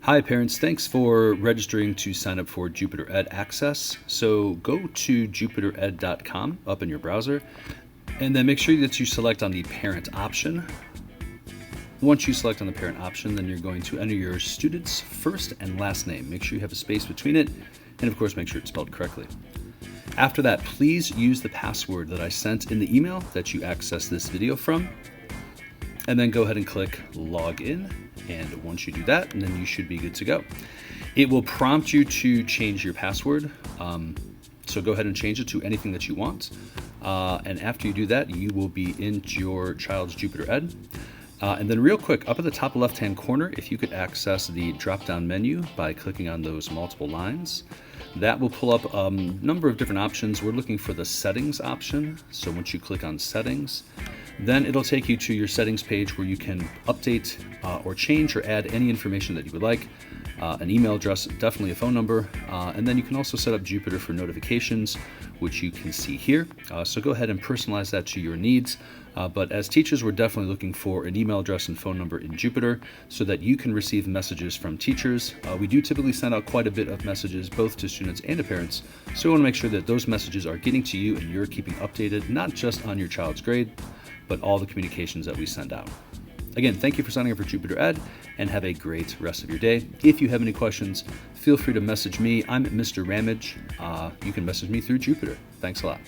Hi parents, thanks for registering to sign up for Jupiter Ed Access. So go to jupitered.com up in your browser and then make sure that you select on the parent option. Once you select on the parent option, then you're going to enter your student's first and last name. Make sure you have a space between it, and of course make sure it's spelled correctly. After that, please use the password that I sent in the email that you accessed this video from, and then go ahead and click log in. And once you do that, then you should be good to go. It will prompt you to change your password. So go ahead and change it to anything that you want. And after you do that, you will be in your child's Jupiter Ed. And then real quick, up at the top left-hand corner, if you could access the drop-down menu by clicking on those multiple lines, that will pull up a number of different options. We're looking for the settings option. So once you click on settings, then it'll take you to your settings page where you can update or change or add any information that you would like. An email address, definitely a phone number, and then you can also set up Jupiter for notifications, which you can see here. So go ahead and personalize that to your needs. But as teachers, we're definitely looking for an email address and phone number in Jupiter so that you can receive messages from teachers. We do typically send out quite a bit of messages both to students and to parents, so we want to make sure that those messages are getting to you and you're keeping updated, not just on your child's grade, but all the communications that we send out. Again, thank you for signing up for Jupiter Ed, and have a great rest of your day. If you have any questions, feel free to message me. I'm Mr. Ramage. You can message me through Jupiter. Thanks a lot.